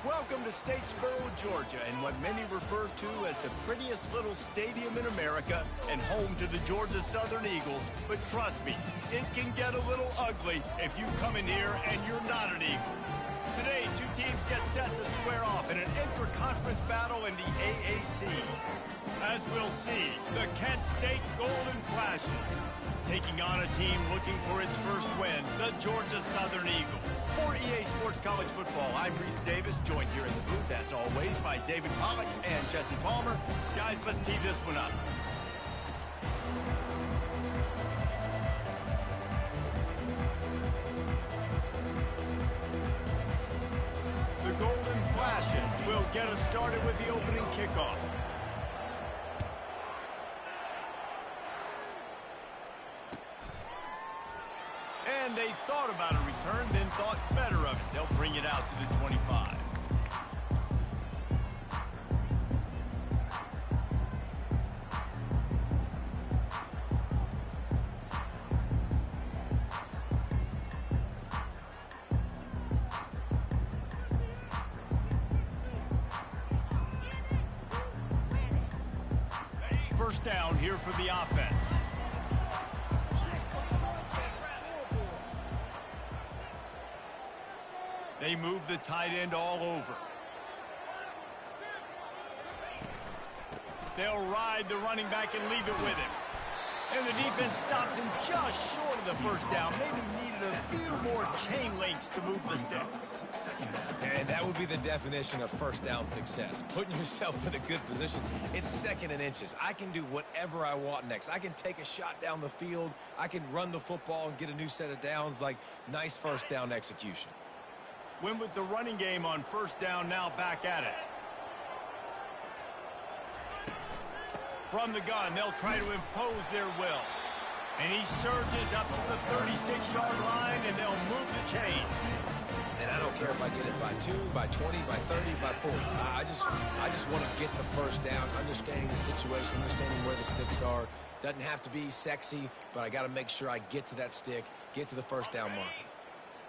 Welcome to Statesboro, Georgia, and what many refer to as the prettiest little stadium in America and home to the Georgia Southern Eagles. But trust me, it can get a little ugly if you come in here and you're not an Eagle. Today, two teams get set to square off in an intra-conference battle in the AAC. As we'll see, the Kent State Golden Flashes taking on a team looking for its first win, the Georgia Southern Eagles. For EA Sports College Football, I'm Reese Davis, joined here in the booth, as always, by David Pollack and Jesse Palmer. Guys, let's tee this one up. The Golden Flashes will get us started with the opening kickoff. And they thought about a return, then thought better of it. They'll bring it out to the 25. First down here for the offense. They move the tight end all over. They'll ride the running back and leave it with him. And the defense stops him just short of the first down. Maybe needed a few more chain links to move the sticks. And that would be the definition of first down success. Putting yourself in a good position. It's second and inches. I can do whatever I want next. I can take a shot down the field. I can run the football and get a new set of downs. Like, nice first down execution. Win with the running game on first down, now back at it. From the gun, they'll try to impose their will. And he surges up to the 36-yard line, and they'll move the chain. And I don't care if I get it by 2, by 20, by 30, by 40. I just want to get the first down, understanding the situation, understanding where the sticks are. Doesn't have to be sexy, but I got to make sure I get to that stick, get to the first down mark.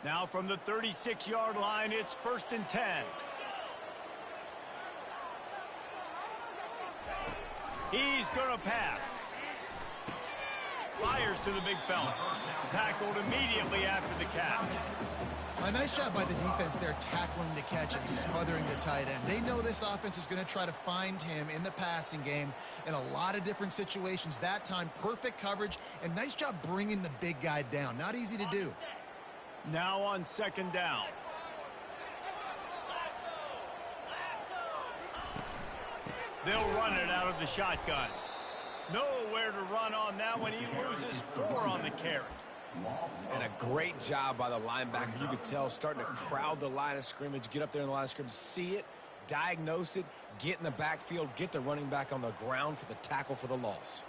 Now from the 36-yard line, it's 1st and 10. He's going to pass. Fires to the big fella. Tackled immediately after the catch. A nice job by the defense there, tackling the catch and smothering the tight end. They know this offense is going to try to find him in the passing game in a lot of different situations. That time, perfect coverage, and nice job bringing the big guy down. Not easy to do. Now on second down. They'll run it out of the shotgun. Nowhere to run on that one. He loses 4 on the carry. And a great job by the linebacker. You could tell starting to crowd the line of scrimmage, get up there in the line of scrimmage, see it, diagnose it, get in the backfield, get the running back on the ground for the tackle for the loss.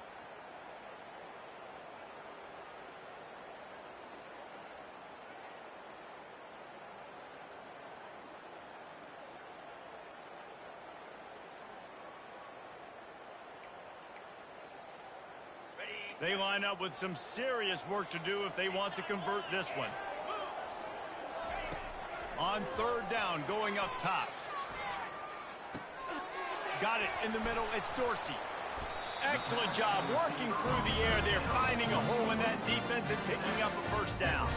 They line up with some serious work to do if they want to convert this one. On third down, going up top. Got it in the middle. It's Dorsey. Excellent job working through the air there, finding a hole in that defense and picking up a first down.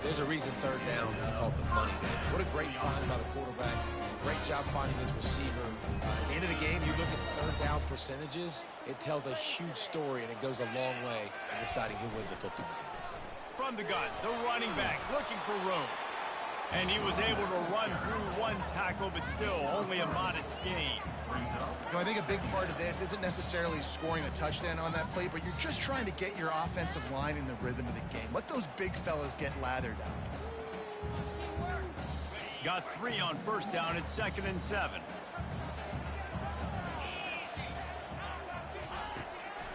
There's a reason third down is called the money down. What a great find by the quarterback. Great job finding his receiver. At the end of the game, you look at third down percentages, it tells a huge story, and it goes a long way in deciding who wins a football game. From the gun, the running back looking for room. And he was able to run through one tackle, but still only a modest gain. You know, I think a big part of this isn't necessarily scoring a touchdown on that play, but you're just trying to get your offensive line in the rhythm of the game. Let those big fellas get lathered out. Got 3 on first down at 2nd and 7.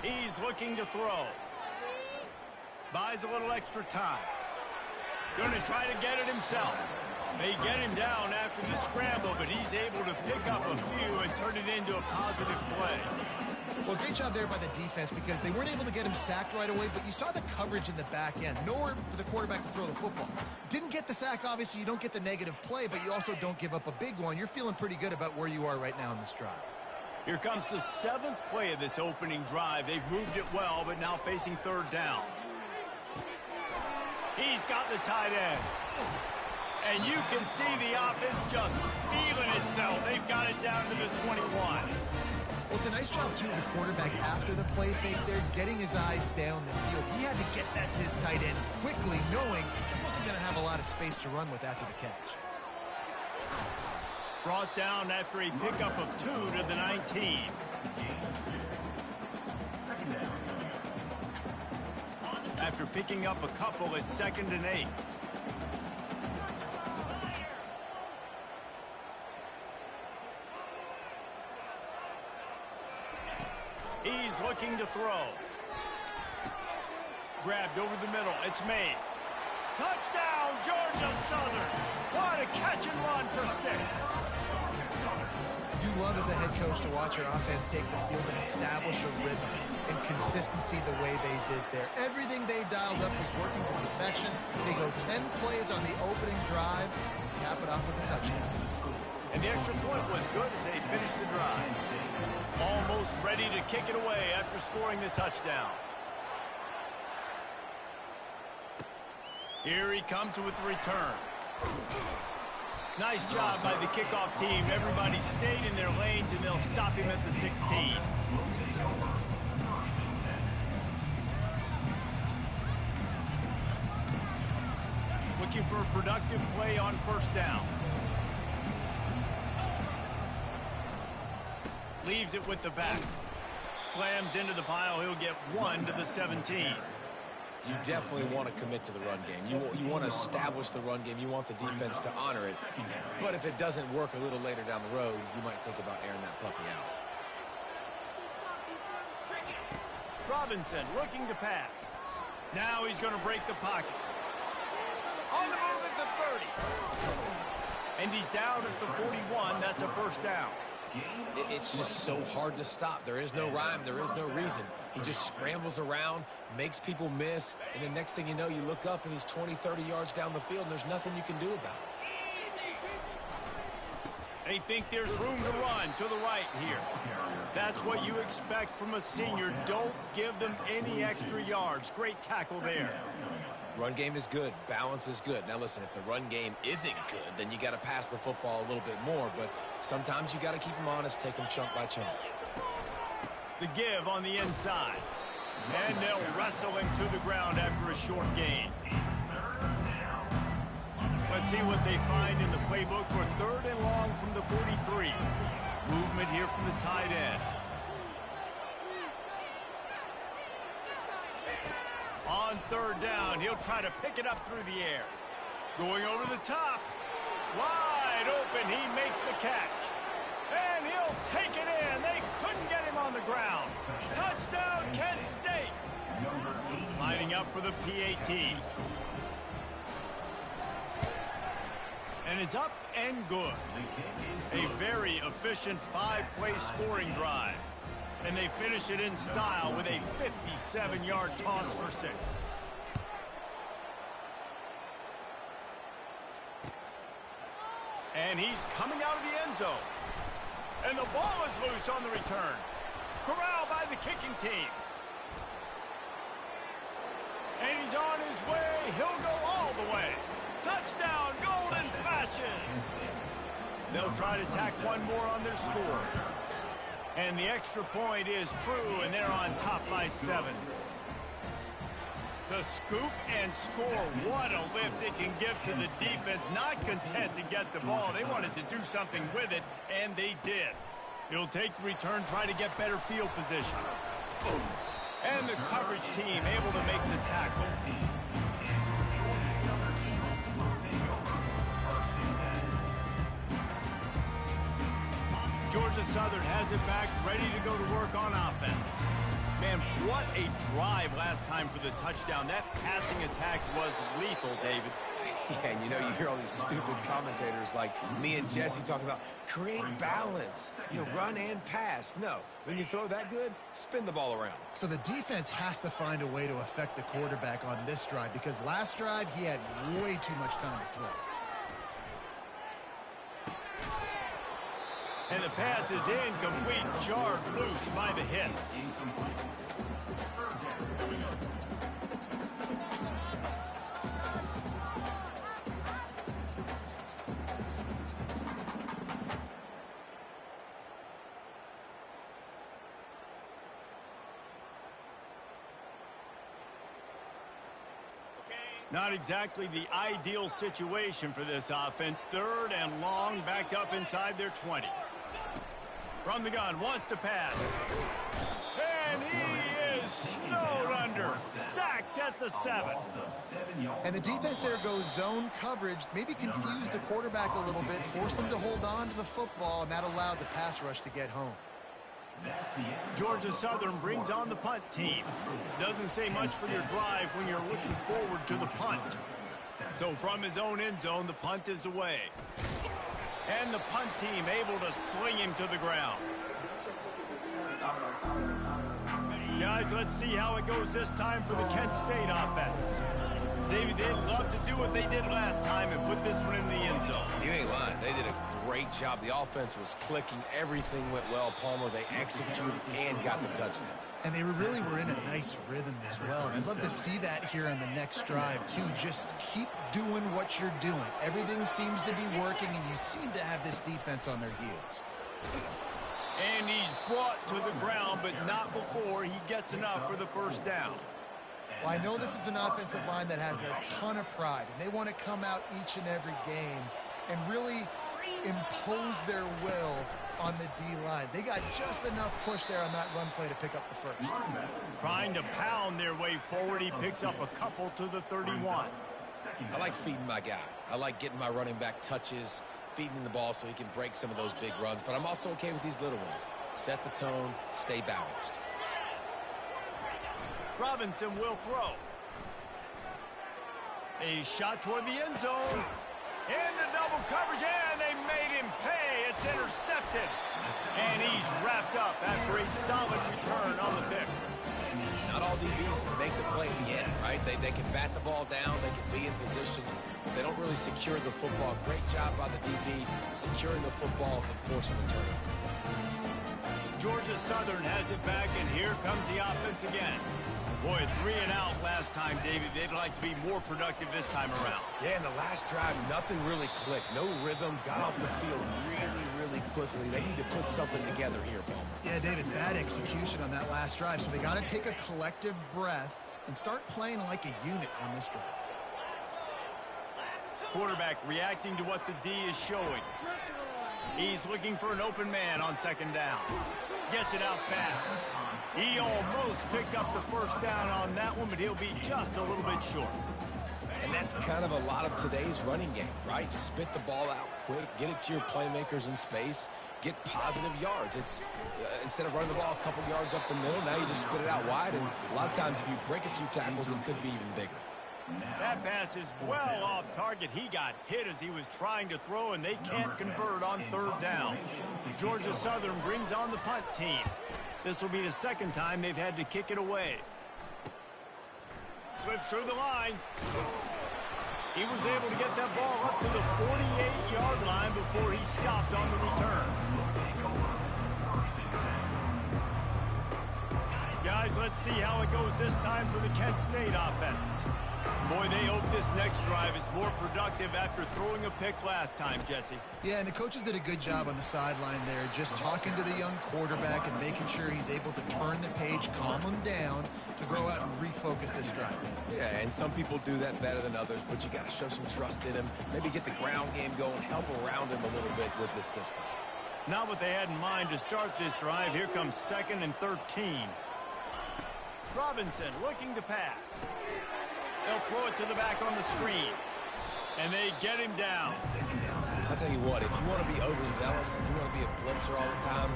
He's looking to throw. Buys a little extra time. Going to try to get it himself. They get him down after the scramble, but he's able to pick up a few and turn it into a positive play. Well, great job there by the defense because they weren't able to get him sacked right away, but you saw the coverage in the back end. Nowhere for the quarterback to throw the football. Didn't get the sack, obviously. You don't get the negative play, but you also don't give up a big one. You're feeling pretty good about where you are right now in this drive. Here comes the 7th play of this opening drive. They've moved it well, but now facing 3rd down. He's got the tight end. And you can see the offense just feeling itself. They've got it down to the 21. Well, it's a nice job, too, of the quarterback after the play fake there, getting his eyes down the field. He had to get that to his tight end quickly, knowing he wasn't going to have a lot of space to run with after the catch. Brought down after a pickup of 2 to the 19. After picking up a couple, it's 2nd and 8. He's looking to throw. Grabbed over the middle. It's Mays. Touchdown, Georgia Southern. What a catch and run for 6. You love as a head coach to watch your offense take the field and establish a rhythm and consistency the way they did there. Everything they dialed up was working to perfection. They go 10 plays on the opening drive, cap it off with a touchdown. And the extra point was good as they finished the drive. Almost ready to kick it away after scoring the touchdown. Here he comes with the return. Nice job by the kickoff team. Everybody stayed in their lanes, and they'll stop him at the 16. Looking for a productive play on 1st down. Leaves it with the back. Slams into the pile. He'll get 1 to the 17. You definitely want to commit to the run game. You want to establish the run game. You want the defense to honor it. But if it doesn't work a little later down the road, you might think about airing that puppy out. Robinson looking to pass. Now he's going to break the pocket. On the move at the 30. And he's down at the 41. That's a 1st down. It's just so hard to stop. There is no rhyme. There is no reason. He just scrambles around, makes people miss, and the next thing you know, you look up and he's 20, 30 yards down the field, and there's nothing you can do about it. They think there's room to run to the right here. That's what you expect from a senior. Don't give them any extra yards. Great tackle there. Run game is good. Balance is good. Now, listen, if the run game isn't good, then you got to pass the football a little bit more. But sometimes you got to keep them honest, take them chunk by chunk. The give on the inside. And they'll wrestle him to the ground after a short gain. Let's see what they find in the playbook for 3rd and long from the 43. Movement here from the tight end. On 3rd down, he'll try to pick it up through the air. Going over the top. Wide open, he makes the catch. And he'll take it in. They couldn't get him on the ground. Touchdown, Kent State. Lining up for the PAT. And it's up and good. A very efficient 5-play scoring drive. And they finish it in style with a 57-yard toss for 6. And he's coming out of the end zone. And the ball is loose on the return. Corralled by the kicking team. And he's on his way. He'll go all the way. Touchdown, Golden Flashes. They'll try to tack one more on their score. And the extra point is true, and they're on top by 7. The scoop and score. What a lift it can give to the defense. Not content to get the ball. They wanted to do something with it, and they did. He'll take the return, try to get better field position. And the coverage team able to make the tackle. Georgia Southern has it back, ready to go to work on offense. Man, what a drive last time for the touchdown. That passing attack was lethal, David. Yeah, and you know, you hear all these stupid commentators like me and Jesse talking about create balance, you know, run and pass. No, when you throw that good, spin the ball around. So the defense has to find a way to affect the quarterback on this drive because last drive he had way too much time to throw. And the pass is incomplete, jarred loose by the hit. Not exactly the ideal situation for this offense. Third and long, backed up inside their 20. From the gun, wants to pass. And he is snowed under. Sacked at the 7. And the defense there goes zone coverage, maybe confused the quarterback a little bit, forced him to hold on to the football, and that allowed the pass rush to get home. Georgia Southern brings on the punt team. Doesn't say much for your drive when you're looking forward to the punt. So from his own end zone, the punt is away. And the punt team able to sling him to the ground. Guys, let's see how it goes this time for the Kent State offense. David, they'd love to do what they did last time and put this one in the end zone. You ain't lying. They did a great job. The offense was clicking. Everything went well. Palmer, they executed and got the touchdown. And they really were in a nice rhythm as well. And I'd love to see that here in the next drive, too. Just keep doing what you're doing. Everything seems to be working, and you seem to have this defense on their heels. And he's brought to the ground, but not before he gets enough for the first down. Well, I know this is an offensive line that has a ton of pride, and they want to come out each and every game and really impose their will on the D-line. They got just enough push there on that run play to pick up the first. Trying to pound their way forward, he picks up a couple to the 31. I like feeding my guy. I like getting my running back touches, feeding him the ball so he can break some of those big runs. But I'm also okay with these little ones. Set the tone, stay balanced. Robinson will throw. A shot toward the end zone. Into double coverage, and they made him pay. It's intercepted. And he's wrapped up after a solid return on the pick. Not all DBs make the play in the end, right? They can bat the ball down, they can be in position. They don't really secure the football. Great job by the DB securing the football and forcing the turnover. Georgia Southern has it back, and here comes the offense again. Boy, 3 and out last time, David. They'd like to be more productive this time around. Yeah, in the last drive, nothing really clicked. No rhythm, got off the field really quickly. They need to put something together here, Palmer. Yeah, David, bad execution on that last drive, so they got to take a collective breath and start playing like a unit on this drive. Quarterback reacting to what the D is showing. He's looking for an open man on second down. Gets it out fast. He almost picked up the first down on that one, but he'll be just a little bit short. And that's kind of a lot of today's running game, right? Spit the ball out quick, get it to your playmakers in space, get positive yards. It's instead of running the ball a couple yards up the middle, now you just spit it out wide, and a lot of times if you break a few tackles, it could be even bigger. That pass is well off target. He got hit as he was trying to throw, and they can't convert on third down. Georgia Southern brings on the punt team. This will be the second time they've had to kick it away. Slips through the line. He was able to get that ball up to the 48-yard line before he stopped on the return. Guys, let's see how it goes this time for the Kent State offense. Boy, they hope this next drive is more productive after throwing a pick last time, Jesse. Yeah, and the coaches did a good job on the sideline there, just talking to the young quarterback and making sure he's able to turn the page, calm him down to go out and refocus this drive. Yeah, and some people do that better than others, but you got to show some trust in him, maybe get the ground game going, help around him a little bit with this system. Not what they had in mind to start this drive. Here comes 2nd and 13. Robinson looking to pass. They'll throw it to the back on the screen. And they get him down. I'll tell you what, if you want to be overzealous and you want to be a blitzer all the time,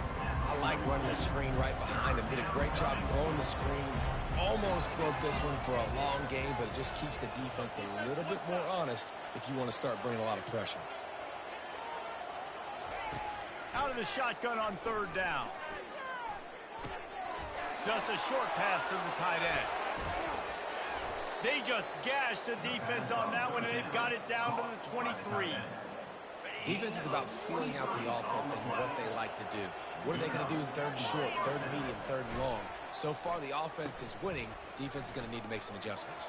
I like running the screen right behind him. Did a great job throwing the screen. Almost broke this one for a long game, but it just keeps the defense a little bit more honest if you want to start bringing a lot of pressure. Out of the shotgun on third down. Just a short pass to the tight end. They just gashed the defense on that one, and they've got it down to the 23. Defense is about feeling out the offense and what they like to do. What are they going to do in third and short, third and medium, third and long? So far, the offense is winning. Defense is going to need to make some adjustments.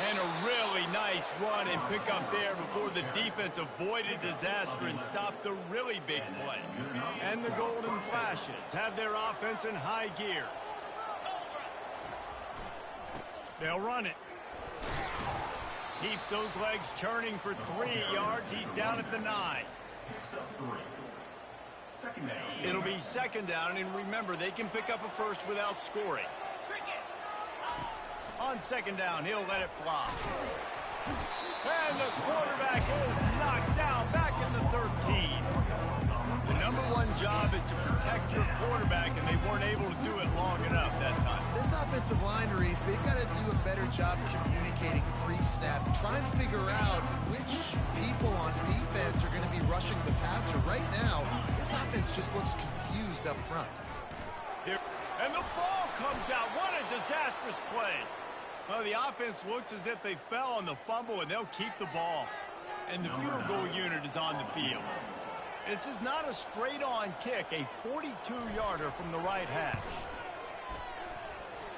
And a really nice run and pick up there before the defense avoided disaster and stopped the really big play. And the Golden Flashes have their offense in high gear. They'll run it. Keeps those legs churning for 3 yards. He's down at the 9. It'll be second down, and remember, they can pick up a first without scoring. On second down, he'll let it fly. And the quarterback is knocked down back in the 13. The number one job is to protect your quarterback, and they weren't able to do it long enough that time. This offensive line, Reese, they've got to do a better job communicating pre-snap. Try and figure out which people on defense are going to be rushing the passer. Right now, this offense just looks confused up front. And the ball comes out. What a disastrous play. Well, the offense looks as if they fell on the fumble, and they'll keep the ball. And the field goal unit is on the field. This is not a straight-on kick, a 42-yarder from the right hash.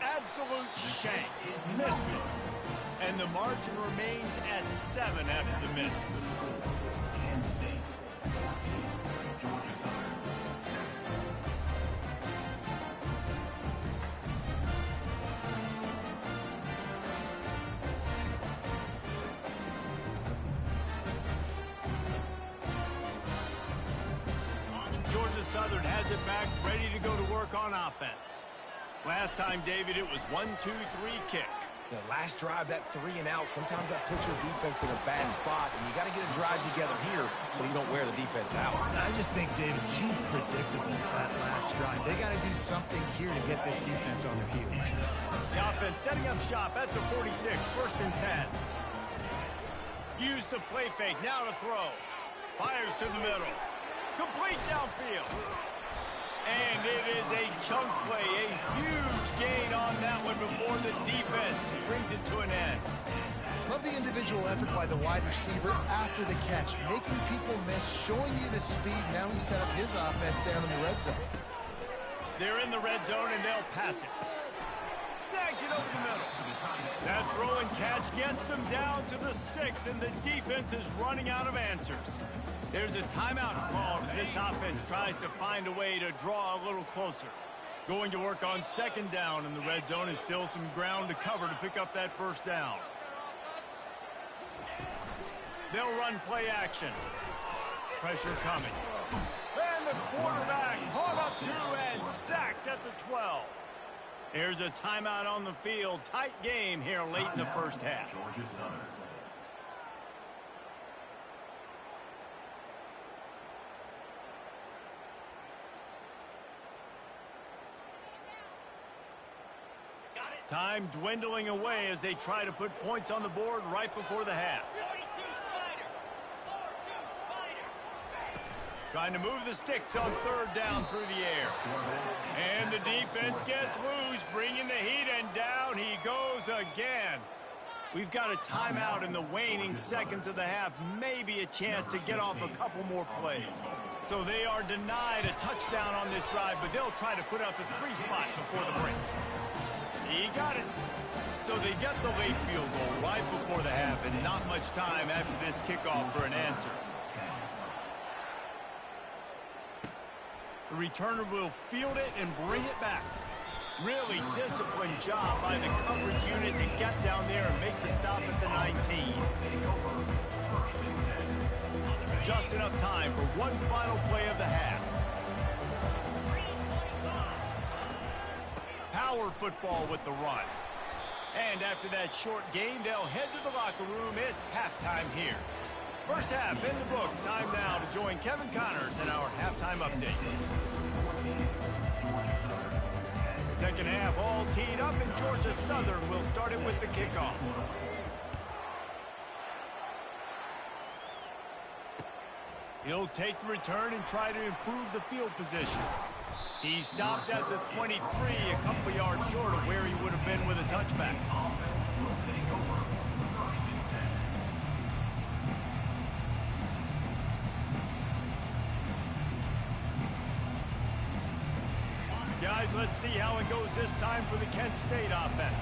Absolute shank. Missed it. And the margin remains at 7 after the miss. Southern has it back, ready to go to work on offense. Last time, David, it was 1-2-3 kick. The last drive, that 3 and out, sometimes that puts your defense in a bad spot, and you got to get a drive together here so you don't wear the defense out. I just think, David, too predictable that last drive. They got to do something here to get this defense on their heels. The offense setting up shop at the 46, first and 10. Use the play fake, now to throw. Fires to the middle. Complete downfield. And it is a chunk play, a huge gain on that one before the defense brings it to an end. Love the individual effort by the wide receiver after the catch, making people miss, showing you the speed. Now he set up his offense down in the red zone. They're in the red zone, and they'll pass it. Snags it over the middle. That throw and catch gets them down to the 6, and the defense is running out of answers. There's a timeout called as this offense tries to find a way to draw a little closer. Going to work on second down, and the red zone is still some ground to cover to pick up that first down. They'll run play action. Pressure coming. And the quarterback caught up to and sacked at the 12. Here's a timeout on the field. Tight game here late in the first half. Time dwindling away as they try to put points on the board right before the half. Trying to move the sticks on third down through the air. And the defense gets loose, bringing the heat, and down he goes again. We've got a timeout in the waning seconds of the half, maybe a chance to get off a couple more plays. So they are denied a touchdown on this drive, but they'll try to put up a 3 spot before the break. He got it. So they get the late field goal right before the half, and not much time after this kickoff for an answer. The returner will field it and bring it back. Really disciplined job by the coverage unit to get down there and make the stop at the 19. Just enough time for one final play of the half. Power football with the run. And after that short game, they'll head to the locker room. It's halftime here. First half in the books. Time now to join Kevin Connors in our halftime update. Second half all teed up, and Georgia Southern will start it with the kickoff. He'll take the return and try to improve the field position. He stopped at the 23, a couple yards short of where he would have been with a touchback. Guys, let's see how it goes this time for the Kent State offense.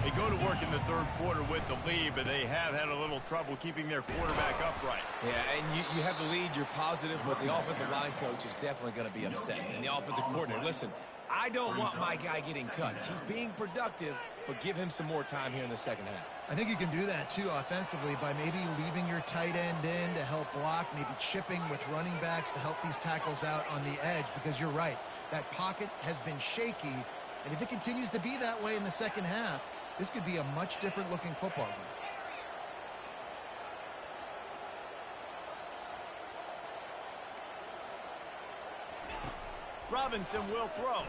They go to work in the third quarter with the lead, but they have had a little trouble keeping their quarterback upright. Yeah, and you have the lead, you're positive, but the offensive line coach is definitely going to be upset. And the offensive coordinator, listen, I don't want my guy getting touched. He's being productive, but give him some more time here in the second half. I think you can do that, too, offensively, by maybe leaving your tight end in to help block, maybe chipping with running backs to help these tackles out on the edge, because you're right. That pocket has been shaky, and if it continues to be that way in the second half, this could be a much different-looking football game. Robinson will throw.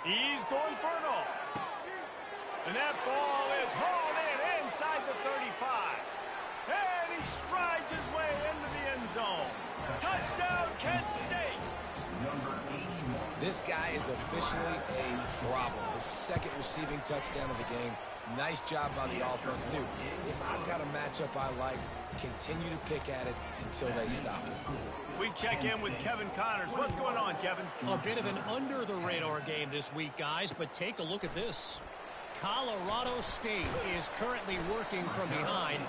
He's going for it all. And that ball is hauled in inside the 35. And he strides his way into the end zone. Touchdown, Kent State. This guy is officially a problem. His second receiving touchdown of the game. Nice job by the offense, too. If I've got a matchup I like, continue to pick at it until they stop it. We check in with Kevin Connors. What's going on, Kevin? A bit of an under-the-radar game this week, guys, but take a look at this. Colorado State is currently working from behind,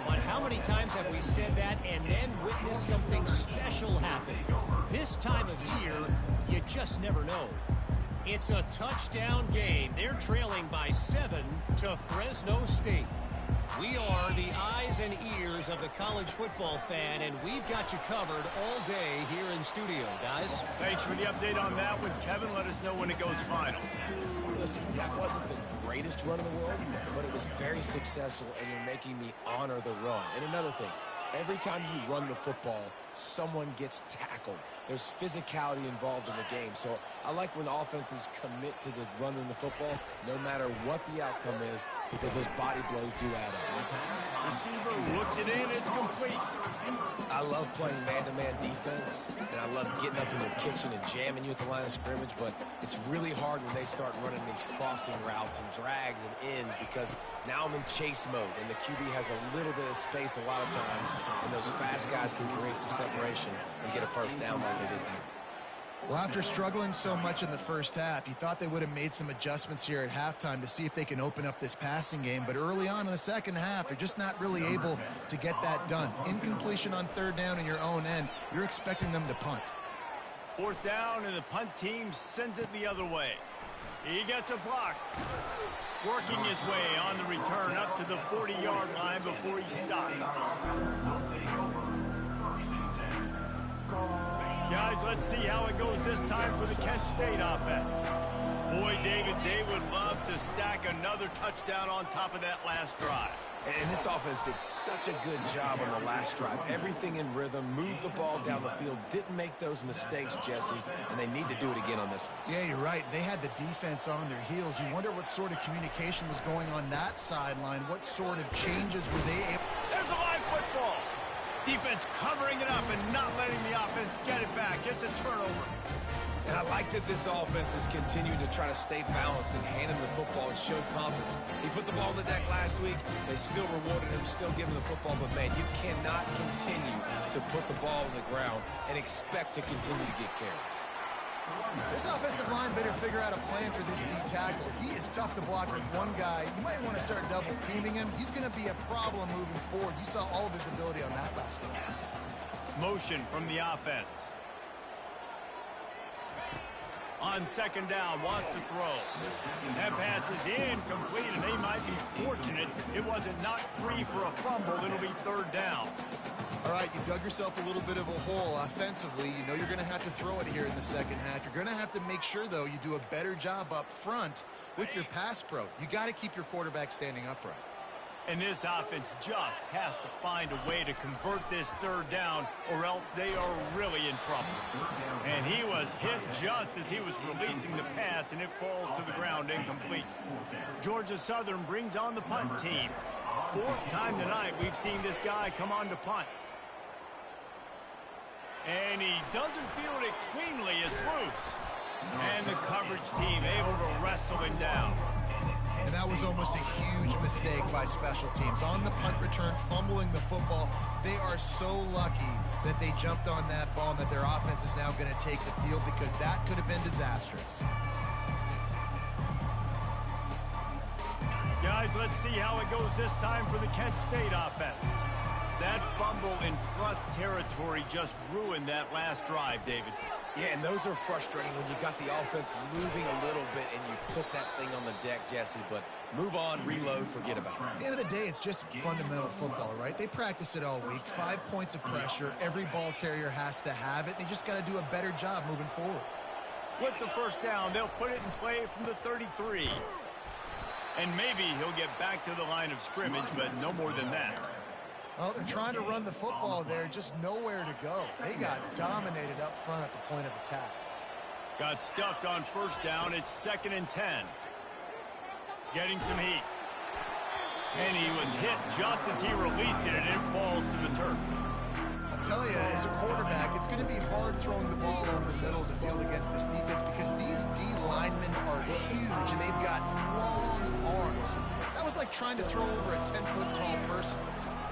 but how many times have we said that and then witnessed something special happen? This time of year, you just never know. It's a touchdown game. They're trailing by 7 to Fresno State. We are the eyes and ears of the college football fan, and we've got you covered all day here in studio, guys. Thanks for the update on that one, Kevin. Let us know when it goes final. Listen, that wasn't the greatest run in the world, but it was very successful, and you're making me honor the run. And another thing, every time you run the football, someone gets tackled. There's physicality involved in the game. So I like when offenses commit to the running the football, no matter what the outcome is, because those body blows do add up. Receiver looks it in. It's complete. I love playing man-to-man defense, and I love getting up in their kitchen and jamming you at the line of scrimmage, but it's really hard when they start running these crossing routes and drags and ends, because now I'm in chase mode, and the QB has a little bit of space a lot of times, and those fast guys can create some separation and get a first down like they did there. Well, after struggling so much in the first half, you thought they would have made some adjustments here at halftime to see if they can open up this passing game. But early on in the second half, they're just not really able to get that done. Incompletion on third down in your own end, you're expecting them to punt. Fourth down, and the punt team sends it the other way. He gets a block. Working his way on the return up to the 40-yard line before he stopped. Guys, let's see how it goes this time for the Kent State offense. Boy, David, they would love to stack another touchdown on top of that last drive. And this offense did such a good job on the last drive. Everything in rhythm, moved the ball down the field, didn't make those mistakes, Jesse, and they need to do it again on this one. Yeah, you're right. They had the defense on their heels. You wonder what sort of communication was going on that sideline. What sort of changes were they able... There's a live football. Defense covering it up and not letting the offense get it back. It's a turnover. And I like that this offense is continuing to try to stay balanced and hand him the football and show confidence. He put the ball on the deck last week. They still rewarded him, still giving him the football. But, man, you cannot continue to put the ball on the ground and expect to continue to get carries. This offensive line better figure out a plan for this D tackle. He is tough to block with one guy. You might want to start double teaming him. He's going to be a problem moving forward. You saw all of his ability on that last one. Motion from the offense. On second down, wants to throw. That pass is incomplete, and they might be fortunate it wasn't knocked free for a fumble. It'll be third down. All right, you dug yourself a little bit of a hole offensively. You know you're going to have to throw it here in the second half. You're going to have to make sure, though, you do a better job up front with your pass pro. You got to keep your quarterback standing upright. And this offense just has to find a way to convert this third down, or else they are really in trouble. And he was hit just as he was releasing the pass, and it falls to the ground incomplete. Georgia Southern brings on the punt team. Fourth time tonight we've seen this guy come on to punt. And he doesn't field it cleanly. It's loose. And the coverage team able to wrestle him down. And that was almost a huge mistake by special teams. On the punt return, fumbling the football, they are so lucky that they jumped on that ball and that their offense is now going to take the field, because that could have been disastrous. Guys, let's see how it goes this time for the Kent State offense. That fumble in plus territory just ruined that last drive, David. Yeah, and those are frustrating when you got the offense moving a little bit and you put that thing on the deck, Jesse. But move on, reload, forget about it. At the end of the day, it's just fundamental football, right? They practice it all week. 5 points of pressure. Every ball carrier has to have it. They just got to do a better job moving forward. With the first down, they'll put it in play from the 33. And maybe he'll get back to the line of scrimmage, but no more than that. Well, they're trying to run the football there, just nowhere to go. They got dominated up front at the point of attack. Got stuffed on first down. It's 2nd and 10. Getting some heat. And he was hit just as he released it, and it falls to the turf. I'll tell you, as a quarterback, it's going to be hard throwing the ball over the middle of the field against this defense, because these D linemen are huge, and they've got long arms. That was like trying to throw over a 10-foot tall person.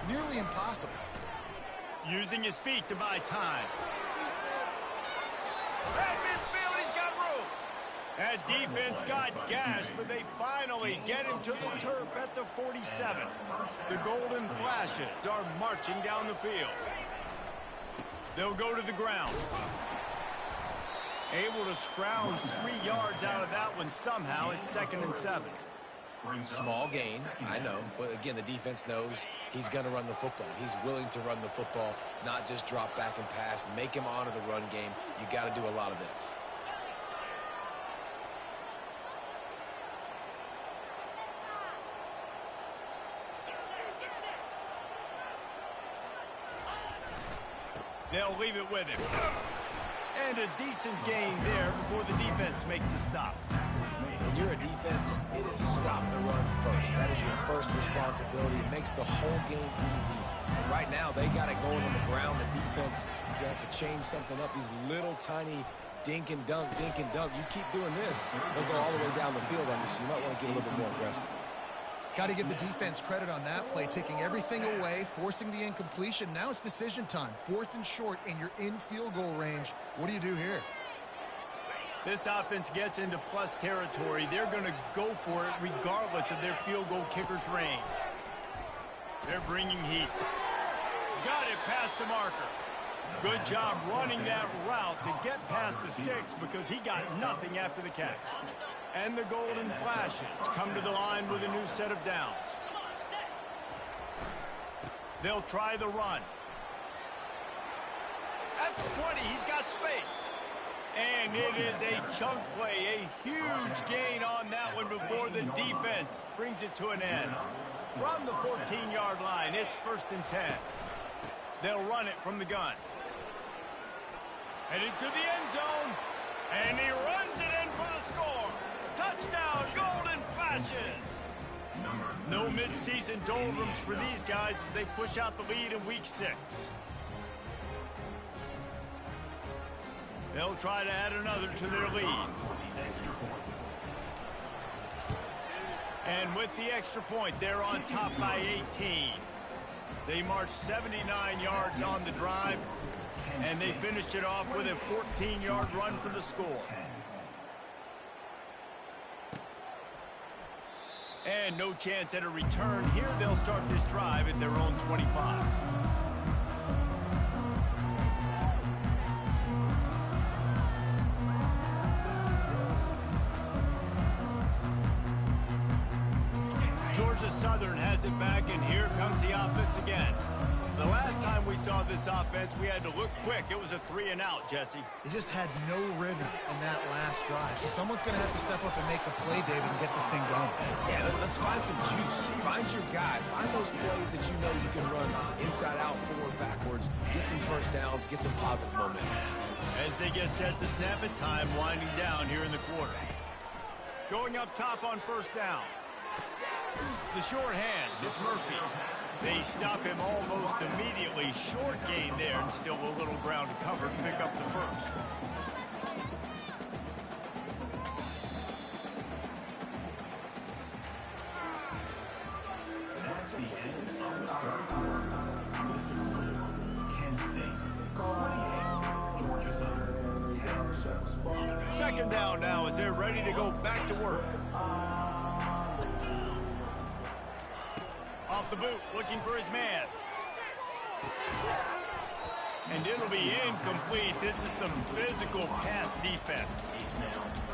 Nearly impossible. Using his feet to buy time. At midfield, he's got room. That defense got gashed, but they finally get him to the turf at the 47. The Golden Flashes are marching down the field. They'll go to the ground. Able to scrounge 3 yards out of that one somehow. It's 2nd and 7. Small gain, I know, but again, the defense knows he's going to run the football. He's willing to run the football, not just drop back and pass, make him honor the run game. You got to do a lot of this. They'll leave it with him. And a decent gain there before the defense makes the stop. When you're a defense, it is stop the run first. That is your first responsibility. It makes the whole game easy. And right now, they got it going on the ground. The defense is going to have to change something up. These little tiny dink and dunk, dink and dunk. You keep doing this, they'll go all the way down the field on you, so you might want to get a little bit more aggressive. Got to give the defense credit on that play, taking everything away, forcing the incompletion. Now it's decision time. 4th and short, and you're in field goal range. What do you do here? This offense gets into plus territory. They're going to go for it regardless of their field goal kicker's range. They're bringing heat. Got it past the marker. Good job running that route to get past the sticks, because he got nothing after the catch. And the Golden Flashes come to the line with a new set of downs. They'll try the run. That's 20. He's got space. And it is a chunk play, a huge gain on that one before the defense brings it to an end. From the 14-yard line, it's 1st and 10. They'll run it from the gun. Headed to the end zone, and he runs it in for the score. Touchdown, Golden Flashes. No midseason doldrums for these guys as they push out the lead in week 6. They'll try to add another to their lead. And with the extra point, they're on top by 18. They marched 79 yards on the drive, and they finished it off with a 14-yard run for the score. And no chance at a return here. They'll start this drive at their own 25. Georgia Southern has it back, and here comes the offense again. The last time we saw this offense, we had to look quick. It was a 3-and-out, Jesse. They just had no rhythm in that last drive. So someone's going to have to step up and make a play, David, and get this thing going. Yeah, let's find some juice. Find your guy. Find those plays that you know you can run inside out, forward, backwards. Get some first downs. Get some positive momentum. As they get set to snap it, time winding down here in the quarter. Going up top on first down. The short hands, it's Murphy. They stop him almost immediately. Short gain there, and still a little ground to cover to pick up the first. Second down now as they're ready to go back to work. Off the boot, looking for his man. And it'll be incomplete. This is some physical pass defense.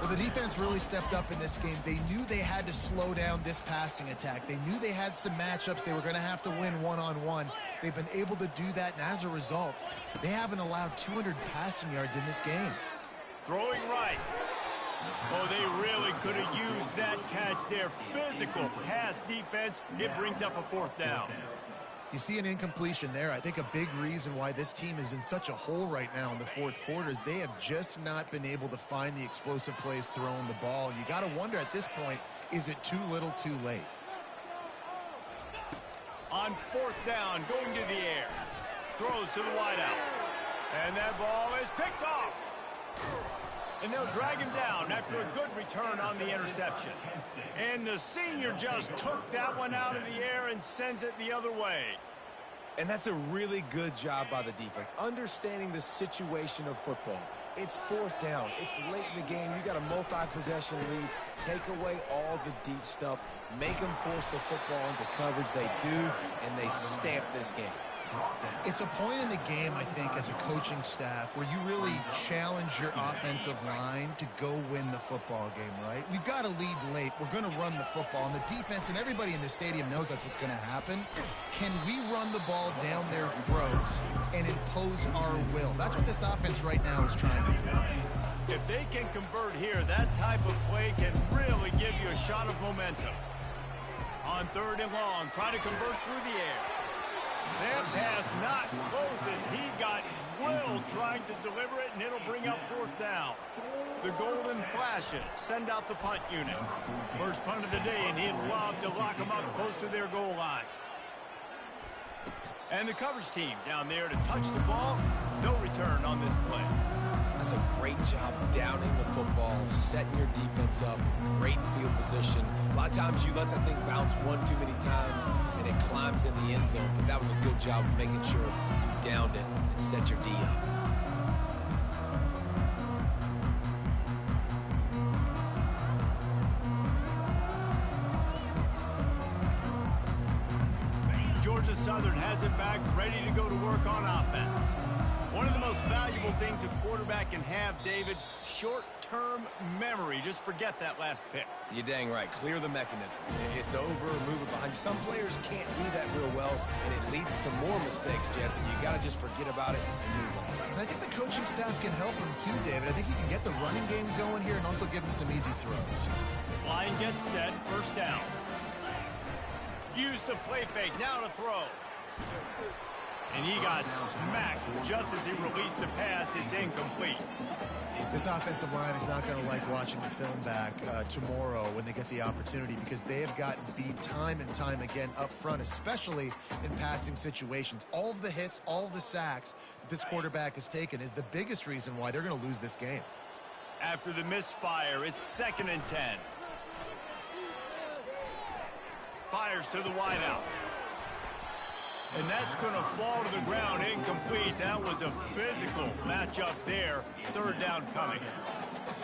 Well, the defense really stepped up in this game. They knew they had to slow down this passing attack. They knew they had some matchups they were going to have to win one-on-one. They've been able to do that, and as a result, they haven't allowed 200 passing yards in this game. Throwing right. Oh, they really could have used that catch there. Physical pass defense. It brings up a fourth down. You see an incompletion there. I think a big reason why this team is in such a hole right now in the fourth quarter is they have just not been able to find the explosive plays throwing the ball. And you got to wonder at this point, is it too little too late? On fourth down, going to the air. Throws to the wideout. And that ball is picked off. And they'll drag him down after a good return on the interception. And the senior just took that one out of the air and sends it the other way. And that's a really good job by the defense, understanding the situation of football. It's fourth down. It's late in the game. You got a multi-possession lead. Take away all the deep stuff. Make them force the football into coverage. They do, and they stamp this game. It's a point in the game, I think, as a coaching staff where you really challenge your offensive line to go win the football game, right? We've got to lead late. We're going to run the football. And the defense and everybody in the stadium knows that's what's going to happen. Can we run the ball down their throats and impose our will? That's what this offense right now is trying to do. If they can convert here, that type of play can really give you a shot of momentum. On third and long, trying to convert through the air. That pass not close as he got drilled trying to deliver it, and it'll bring up fourth down. The golden flashes send out the punt unit. First punt of the day, and he'd love to lock them up close to their goal line. And the coverage team down there to touch the ball. No return on this play. That's a great job downing the football, setting your defense up, great field position. A lot of times you let that thing bounce one too many times and it climbs in the end zone, but that was a good job of making sure you downed it and set your D up. Georgia Southern has it back, ready to go to work on offense. One of the most valuable things a quarterback can have, David, short-term memory. Just forget that last pick. You're dang right. Clear the mechanism. It's over, move it behind you. Some players can't do that real well, and it leads to more mistakes, Jesse. You got to just forget about it and move on. And I think the coaching staff can help him too, David. I think you can get the running game going here and also give him some easy throws. Line gets set, first down. Use the play fake, now to throw. And he got smacked just as he released the pass. It's incomplete. This offensive line is not going to like watching the film back tomorrow when they get the opportunity because they have gotten beat time and time again up front, especially in passing situations. All of the hits, all of the sacks that this quarterback has taken is the biggest reason why they're going to lose this game. After the misfire, it's 2nd and 10. Fires to the wideout. And that's going to fall to the ground incomplete. That was a physical matchup there. Third down coming.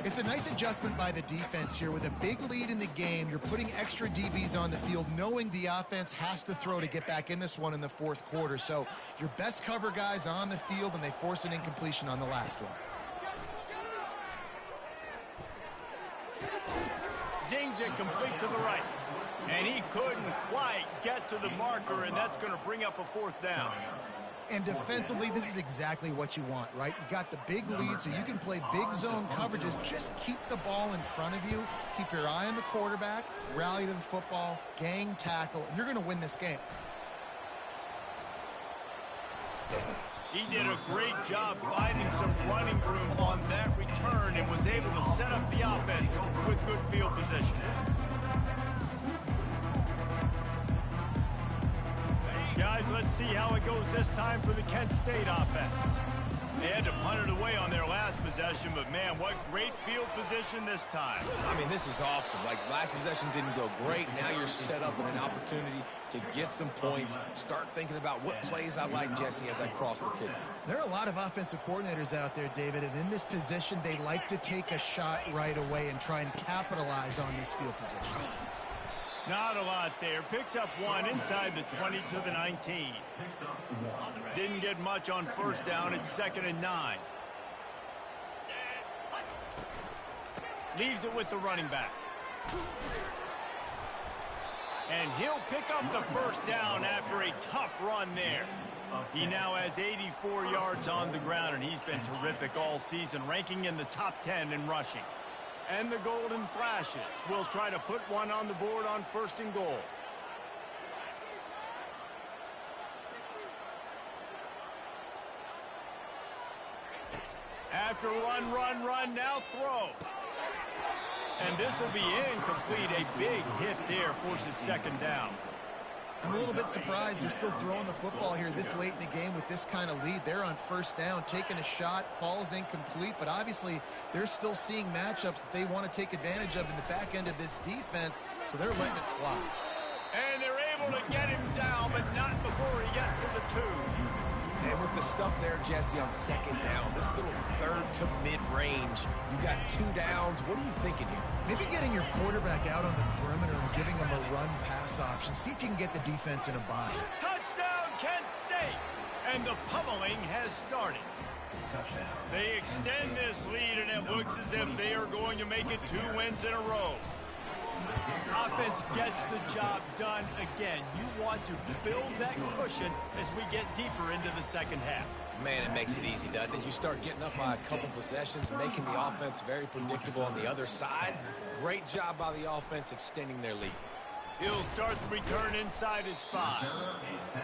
It's a nice adjustment by the defense here. With a big lead in the game, you're putting extra DBs on the field, knowing the offense has to throw to get back in this one in the fourth quarter. So your best cover guys on the field, and they force an incompletion on the last one. Zings it complete to the right. And he couldn't quite get to the marker, and that's going to bring up a fourth down. And defensively, this is exactly what you want, right? You got the big lead, so you can play big zone coverages. Just keep the ball in front of you. Keep your eye on the quarterback, rally to the football, gang tackle, and you're going to win this game. He did a great job finding some running room on that return and was able to set up the offense with good field position. Guys, let's see how it goes this time for the Kent State offense. They had to punt it away on their last possession, but man, what great field position this time. I mean, this is awesome. Like, last possession didn't go great. Now you're set up with an opportunity to get some points. Start thinking about what plays I like, Jesse, as I cross the 50. There are a lot of offensive coordinators out there, David, and in this position, they like to take a shot right away and try and capitalize on this field position. Not a lot there. Picks up one inside the 20 to the 19. Didn't get much on first down. It's 2nd and 9. Leaves it with the running back. And he'll pick up the first down after a tough run there. He now has 84 yards on the ground, and he's been terrific all season, ranking in the top 10 in rushing. And the Golden Flashes will try to put one on the board on 1st and goal. After run, now throw. And this will be incomplete. A big hit there forces 2nd down. I'm a little bit surprised they're still throwing the football here this late in the game with this kind of lead. They're on 1st down, taking a shot, falls incomplete, but obviously they're still seeing matchups that they want to take advantage of in the back end of this defense, so they're letting it fly. And they're able to get him down, but not before he gets to the 2. And with the stuff there, Jesse, on 2nd down, this little 3rd to mid-range, you got 2 downs. What are you thinking here? Maybe getting your quarterback out on the perimeter and giving him a run-pass option. See if you can get the defense in a bind. Touchdown, Kent State! And the pummeling has started. They extend this lead, and it looks as if they are going to make it 2 wins in a row. Offense gets the job done again. You want to build that cushion as we get deeper into the 2nd half. Man, it makes it easy, doesn't it? You start getting up by a couple possessions, making the offense very predictable on the other side. Great job by the offense extending their lead. He'll start the return inside his 5.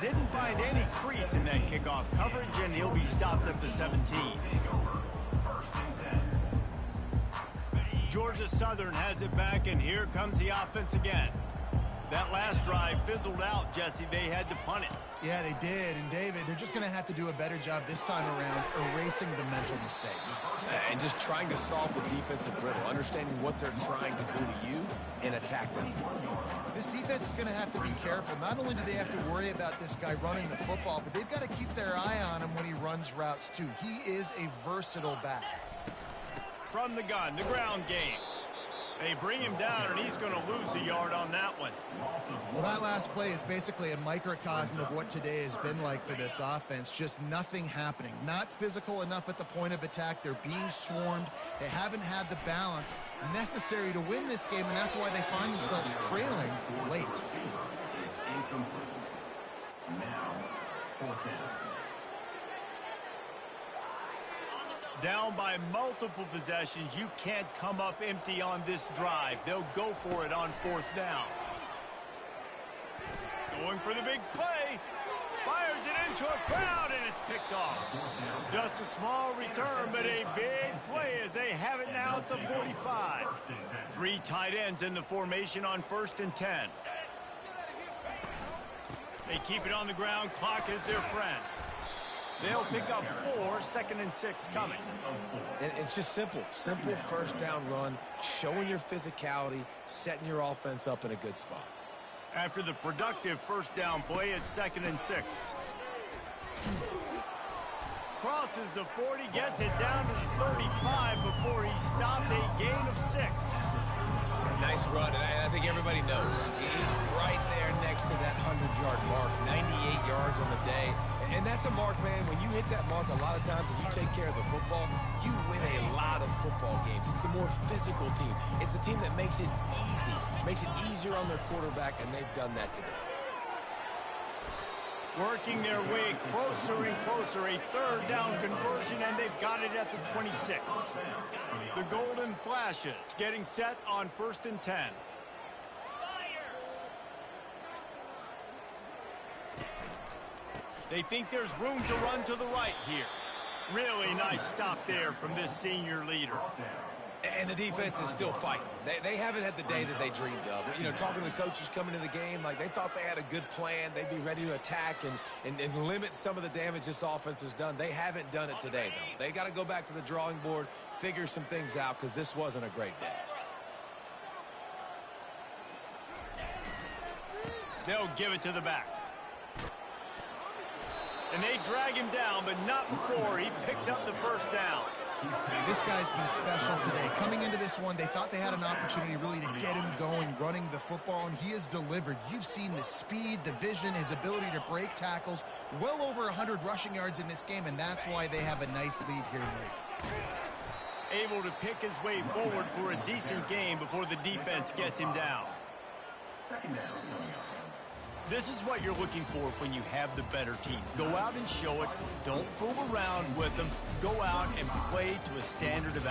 Didn't find any crease in that kickoff coverage, and he'll be stopped at the 17. Georgia Southern has it back, and here comes the offense again. That last drive fizzled out, Jesse. They had to punt it. Yeah, they did. And, David, they're just going to have to do a better job this time around erasing the mental mistakes. And just trying to solve the defensive riddle, understanding what they're trying to do to you and attack them. This defense is going to have to be careful. Not only do they have to worry about this guy running the football, but they've got to keep their eye on him when he runs routes, too. He is a versatile back. From the gun, the ground game. They bring him down, and he's going to lose a yard on that one. Well, that last play is basically a microcosm of what today has been like for this offense. Just nothing happening. Not physical enough at the point of attack. They're being swarmed. They haven't had the balance necessary to win this game, and that's why they find themselves trailing late. Down by multiple possessions, you can't come up empty on this drive. They'll go for it on 4th down. Going for the big play. Fires it into a crowd, and it's picked off. Just a small return, but a big play as they have it now at the 45. 3 tight ends in the formation on 1st and 10. They keep it on the ground. Clock is their friend. They'll pick up 4, 2nd and 6 coming. And it's just simple 1st down run, showing your physicality, setting your offense up in a good spot. After the productive 1st down play, it's 2nd and 6. Crosses the 40, gets it down to the 35 before he stopped, a gain of 6. Nice run, and I think everybody knows. He's right there next to that 100-yard mark, 98 yards on the day. And that's a mark, man. When you hit that mark, a lot of times, if you take care of the football, you win a lot of football games. It's the more physical team. It's the team that makes it easy, makes it easier on their quarterback, and they've done that today. Working their way closer and closer, a third down conversion, and they've got it at the 26. The Golden Flashes getting set on 1st and 10. They think there's room to run to the right here. Really nice stop there from this senior leader. And the defense is still fighting. They haven't had the day that they dreamed of. You know, talking to the coaches coming into the game, like they thought they had a good plan. They'd be ready to attack and limit some of the damage this offense has done. They haven't done it today, though. They got to go back to the drawing board, figure some things out, because this wasn't a great day. They'll give it to the back. And they drag him down, but not before he picks up the first down. This guy's been special today. Coming into this one, they thought they had an opportunity really to get him going, running the football, and he has delivered. You've seen the speed, the vision, his ability to break tackles. Well over 100 rushing yards in this game, and that's why they have a nice lead here late. Able to pick his way forward for a decent game before the defense gets him down. This is what you're looking for when you have the better team. Go out and show it. Don't fool around with them. Go out and play to a standard of